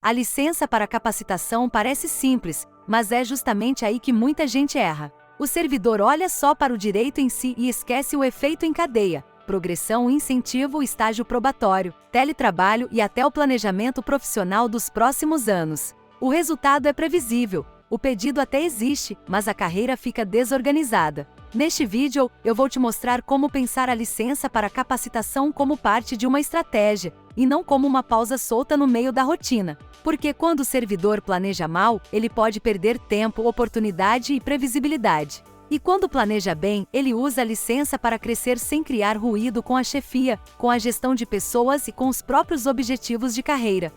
A licença para capacitação parece simples, mas é justamente aí que muita gente erra. O servidor olha só para o direito em si e esquece o efeito em cadeia: progressão, incentivo, estágio probatório, teletrabalho e até o planejamento profissional dos próximos anos. O resultado é previsível. O pedido até existe, mas a carreira fica desorganizada. Neste vídeo, eu vou te mostrar como pensar a licença para capacitação como parte de uma estratégia, e não como uma pausa solta no meio da rotina. Porque quando o servidor planeja mal, ele pode perder tempo, oportunidade e previsibilidade. E quando planeja bem, ele usa a licença para crescer sem criar ruído com a chefia, com a gestão de pessoas e com os próprios objetivos de carreira.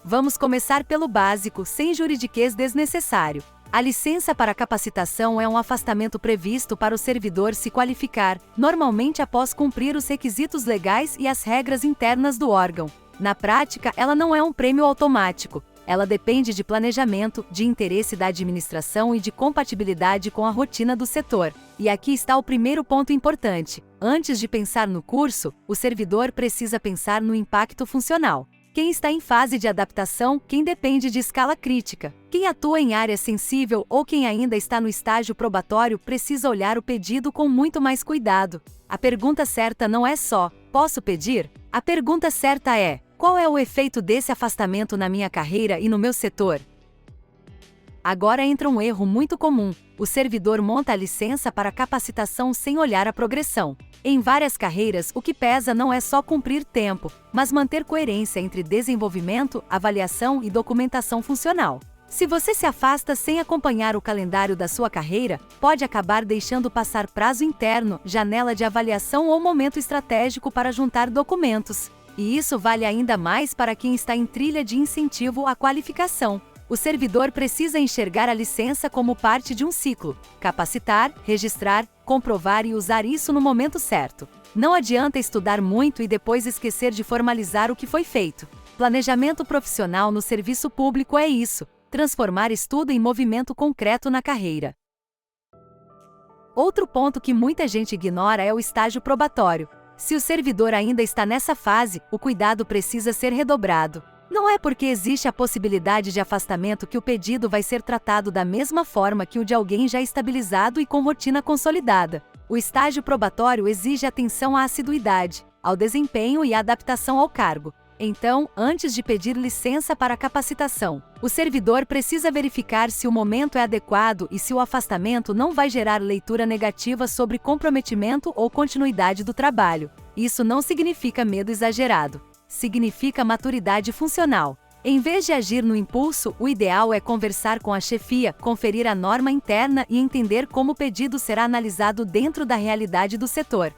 Vamos começar pelo básico, sem juridiquês desnecessário. A licença para capacitação é um afastamento previsto para o servidor se qualificar, normalmente após cumprir os requisitos legais e as regras internas do órgão. Na prática, ela não é um prêmio automático. Ela depende de planejamento, de interesse da administração e de compatibilidade com a rotina do setor. E aqui está o primeiro ponto importante. Antes de pensar no curso, o servidor precisa pensar no impacto funcional. Quem está em fase de adaptação, quem depende de escala crítica, quem atua em área sensível ou quem ainda está no estágio probatório precisa olhar o pedido com muito mais cuidado. A pergunta certa não é só: posso pedir? A pergunta certa é: qual é o efeito desse afastamento na minha carreira e no meu setor? Agora entra um erro muito comum: o servidor monta a licença para capacitação sem olhar a progressão. Em várias carreiras, o que pesa não é só cumprir tempo, mas manter coerência entre desenvolvimento, avaliação e documentação funcional. Se você se afasta sem acompanhar o calendário da sua carreira, pode acabar deixando passar prazo interno, janela de avaliação ou momento estratégico para juntar documentos. E isso vale ainda mais para quem está em trilha de incentivo à qualificação. O servidor precisa enxergar a licença como parte de um ciclo: capacitar, registrar, comprovar e usar isso no momento certo. Não adianta estudar muito e depois esquecer de formalizar o que foi feito. Planejamento profissional no serviço público é isso: transformar estudo em movimento concreto na carreira. Outro ponto que muita gente ignora é o estágio probatório. Se o servidor ainda está nessa fase, o cuidado precisa ser redobrado. Não é porque existe a possibilidade de afastamento que o pedido vai ser tratado da mesma forma que o de alguém já estabilizado e com rotina consolidada. O estágio probatório exige atenção à assiduidade, ao desempenho e à adaptação ao cargo. Então, antes de pedir licença para capacitação, o servidor precisa verificar se o momento é adequado e se o afastamento não vai gerar leitura negativa sobre comprometimento ou continuidade do trabalho. Isso não significa medo exagerado. Significa maturidade funcional. Em vez de agir no impulso, o ideal é conversar com a chefia, conferir a norma interna e entender como o pedido será analisado dentro da realidade do setor.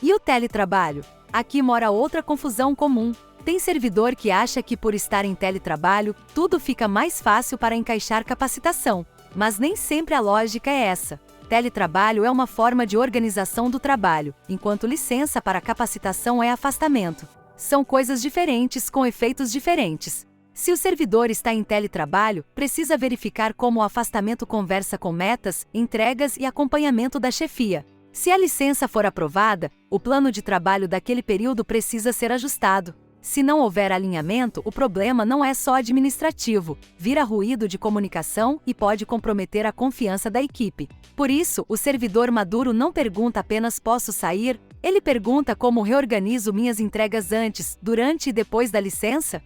E o teletrabalho? Aqui mora outra confusão comum. Tem servidor que acha que por estar em teletrabalho, tudo fica mais fácil para encaixar capacitação. Mas nem sempre a lógica é essa. Teletrabalho é uma forma de organização do trabalho, enquanto licença para capacitação é afastamento. São coisas diferentes com efeitos diferentes. Se o servidor está em teletrabalho, precisa verificar como o afastamento conversa com metas, entregas e acompanhamento da chefia. Se a licença for aprovada, o plano de trabalho daquele período precisa ser ajustado. Se não houver alinhamento, o problema não é só administrativo, vira ruído de comunicação e pode comprometer a confiança da equipe. Por isso, o servidor maduro não pergunta apenas posso sair, ele pergunta como reorganizo minhas entregas antes, durante e depois da licença.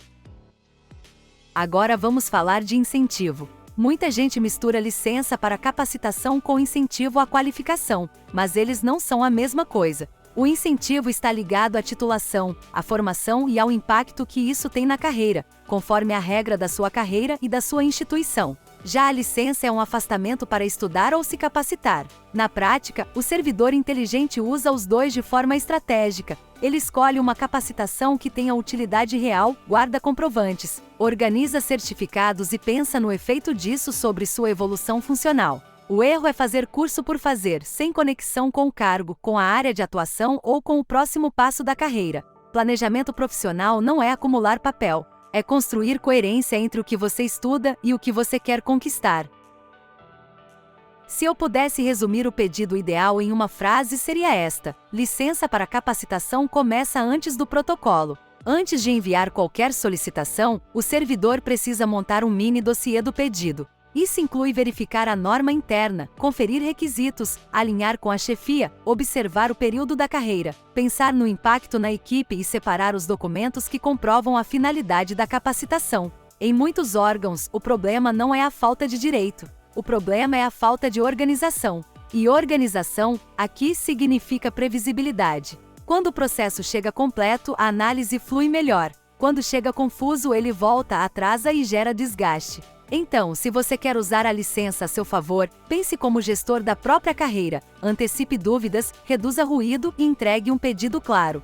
Agora vamos falar de incentivo. Muita gente mistura licença para capacitação com incentivo à qualificação, mas eles não são a mesma coisa. O incentivo está ligado à titulação, à formação e ao impacto que isso tem na carreira, conforme a regra da sua carreira e da sua instituição. Já a licença é um afastamento para estudar ou se capacitar. Na prática, o servidor inteligente usa os dois de forma estratégica. Ele escolhe uma capacitação que tenha utilidade real, guarda comprovantes, organiza certificados e pensa no efeito disso sobre sua evolução funcional. O erro é fazer curso por fazer, sem conexão com o cargo, com a área de atuação ou com o próximo passo da carreira. Planejamento profissional não é acumular papel, é construir coerência entre o que você estuda e o que você quer conquistar. Se eu pudesse resumir o pedido ideal em uma frase, seria esta: licença para capacitação começa antes do protocolo. Antes de enviar qualquer solicitação, o servidor precisa montar um mini dossiê do pedido. Isso inclui verificar a norma interna, conferir requisitos, alinhar com a chefia, observar o período da carreira, pensar no impacto na equipe e separar os documentos que comprovam a finalidade da capacitação. Em muitos órgãos, o problema não é a falta de direito. O problema é a falta de organização. E organização, aqui, significa previsibilidade. Quando o processo chega completo, a análise flui melhor. Quando chega confuso, ele volta, atrasa e gera desgaste. Então, se você quer usar a licença a seu favor, pense como gestor da própria carreira, antecipe dúvidas, reduza ruído e entregue um pedido claro.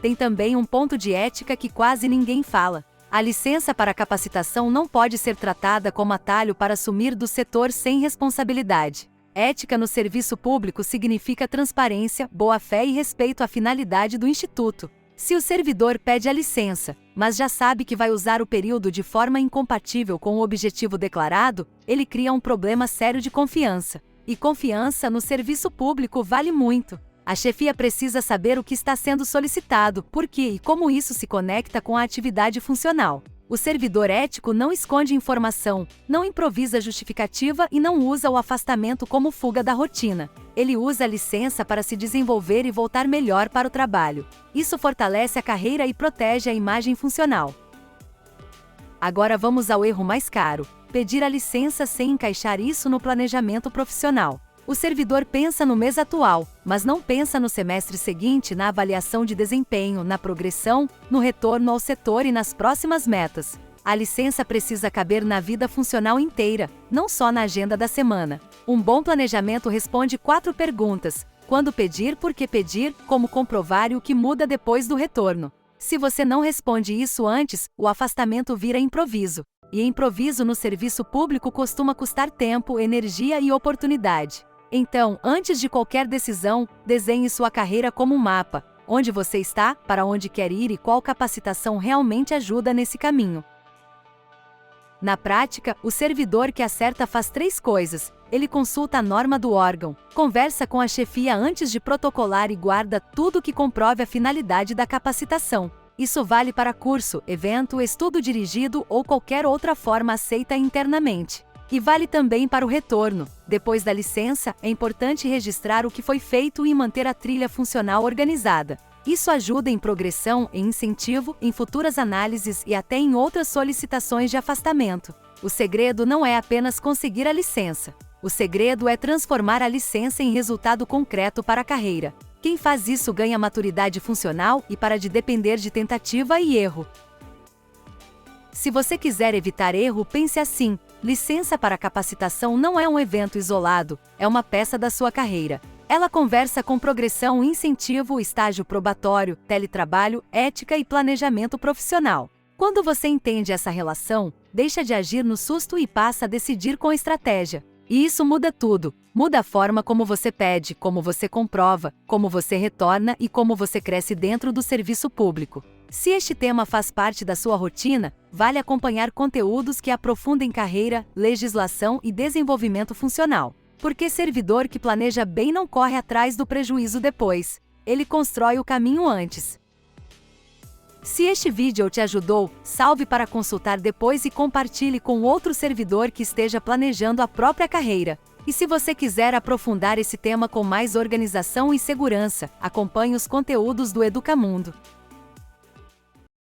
Tem também um ponto de ética que quase ninguém fala. A licença para capacitação não pode ser tratada como atalho para sumir do setor sem responsabilidade. Ética no serviço público significa transparência, boa-fé e respeito à finalidade do Instituto. Se o servidor pede a licença, mas já sabe que vai usar o período de forma incompatível com o objetivo declarado, ele cria um problema sério de confiança. E confiança no serviço público vale muito. A chefia precisa saber o que está sendo solicitado, por quê e como isso se conecta com a atividade funcional. O servidor ético não esconde informação, não improvisa justificativa e não usa o afastamento como fuga da rotina. Ele usa a licença para se desenvolver e voltar melhor para o trabalho. Isso fortalece a carreira e protege a imagem funcional. Agora vamos ao erro mais caro: pedir a licença sem encaixar isso no planejamento profissional. O servidor pensa no mês atual, mas não pensa no semestre seguinte, na avaliação de desempenho, na progressão, no retorno ao setor e nas próximas metas. A licença precisa caber na vida funcional inteira, não só na agenda da semana. Um bom planejamento responde 4 perguntas: quando pedir, por que pedir, como comprovar e o que muda depois do retorno. Se você não responde isso antes, o afastamento vira improviso. E improviso no serviço público costuma custar tempo, energia e oportunidade. Então, antes de qualquer decisão, desenhe sua carreira como um mapa: onde você está, para onde quer ir e qual capacitação realmente ajuda nesse caminho. Na prática, o servidor que acerta faz 3 coisas. Ele consulta a norma do órgão, conversa com a chefia antes de protocolar e guarda tudo que comprove a finalidade da capacitação. Isso vale para curso, evento, estudo dirigido ou qualquer outra forma aceita internamente. E vale também para o retorno. Depois da licença, é importante registrar o que foi feito e manter a trilha funcional organizada. Isso ajuda em progressão, em incentivo, em futuras análises e até em outras solicitações de afastamento. O segredo não é apenas conseguir a licença. O segredo é transformar a licença em resultado concreto para a carreira. Quem faz isso ganha maturidade funcional e para de depender de tentativa e erro. Se você quiser evitar erro, pense assim: licença para capacitação não é um evento isolado, é uma peça da sua carreira. Ela conversa com progressão, incentivo, estágio probatório, teletrabalho, ética e planejamento profissional. Quando você entende essa relação, deixa de agir no susto e passa a decidir com estratégia. E isso muda tudo. Muda a forma como você pede, como você comprova, como você retorna e como você cresce dentro do serviço público. Se este tema faz parte da sua rotina, vale acompanhar conteúdos que aprofundem carreira, legislação e desenvolvimento funcional. Porque servidor que planeja bem não corre atrás do prejuízo depois. Ele constrói o caminho antes. Se este vídeo te ajudou, salve para consultar depois e compartilhe com outro servidor que esteja planejando a própria carreira. E se você quiser aprofundar esse tema com mais organização e segurança, acompanhe os conteúdos do Educamundo.